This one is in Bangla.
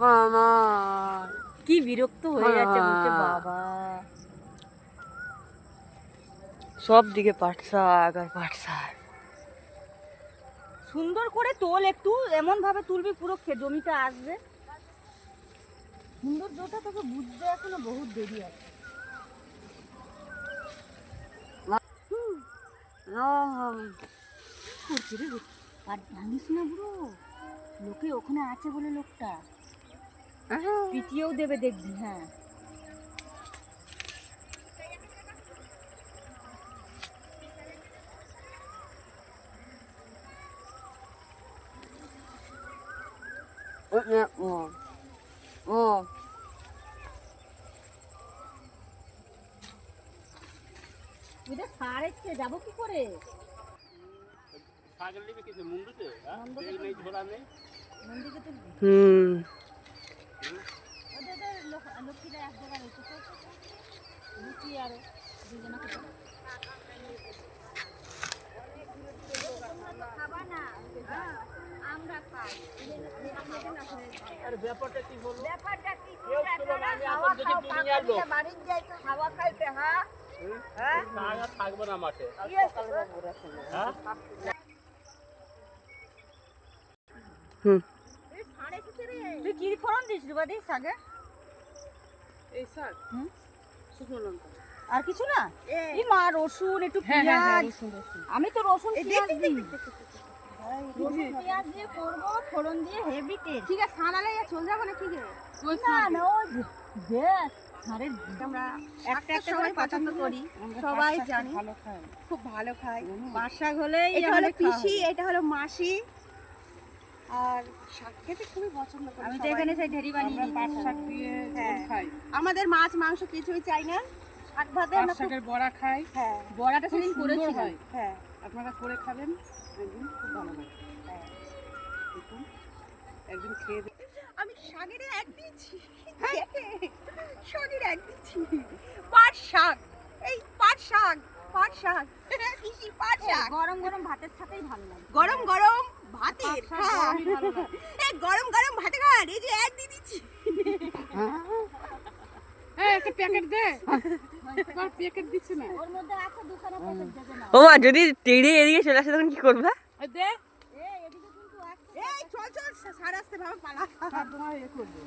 মামা কি বিরক্ত হয়ে যাচ্ছে বলছে বাবা। সব দিকে পাট শাক আর পাট শাক। সুন্দর করে তোল, একটু এমন ভাবে তুলবি পুরো জমিটা আসবে। সৌন্দর্যটা তোকে বুঝতে এখনো বহুত দেরি আছে। আর জানিস না ব্রো, লোকে ওখানে আছে বলে লোকটা পিটিয়েও দেবে দেখবি। হ্যাঁ ওইটা সার যাবো কি করে? লক্ষ্মীরা এক জায়গায় রয়েছে লুচি আর দুজনা খাবা না, আমরা খাই। ব্যাপারটা কি বলবো? ব্যাপারটা কি? বাড়ির যাই তো খাওয়া খাইতে। হ্যাঁ হ্যাঁ থাকবো না মাঠে। তুই কি ফোড়ন দিয়েছিস বাদি শাকে? এই শাক শুকনো লঙ্কা আর কিছু না? এই মা রসুন একটু পেঁয়াজ। আমি তো রসুন পেঁয়াজ দিই। রসুন পেঁয়াজ দিয়ে করবো, ফোড়ন দিয়ে হেভি টেস্ট। ঠিক আছে সানালে চল যাবো না? ঠিক আছে না না ও দেখ সারের আমরা একটা একটা সবাই পছন্দ করি, সবাই জানি ভালো খায়, খুব ভালো খায়। পাট শাক হলেই এটা হলো পিসি, এটা হলো মাসি। আর শাক খেতে খুবই পছন্দ করি। আমি তো এখানে সেই ঢেরি বানিয়ে দিই। পাট শাক দিয়ে খাই। আমাদের মাছ মাংস কিছুই চাই না, শাক ভাতে আমরা শাকের বড়া খাই। হ্যাঁ বড়াটা সেদিন করেছি। হ্যাঁ আপনারা করে খাবেন, একদিন খুব ভালো লাগে। হ্যাঁ দেখুন একদিন খেয়ে আমি শাকের এক দিচ্ছি। হ্যাঁ শাকের এক দিচ্ছি। পাট শাক, এই পাট শাক, পাট শাক পিসি পাট শাক গরম গরম ভাতের সাথেই ভালো লাগে। গরম গরম ভাতের এই গরম গরম ভাতে খান। এই যে এক দিয়ে দিচ্ছি। একটা প্যাকেট দে। তোমার প্যাকেট দিচ্ছে না, ওর মধ্যে আছে দুখানা প্যাকেট দেবে না। ও মা যদি টেড়ে এদিকে চলে আসে তখন কি করবে? দে এই এদিকে কিন্তু আছে। এই চল চল সারা আসতে ভাবে পালা। তোমার এ করবে।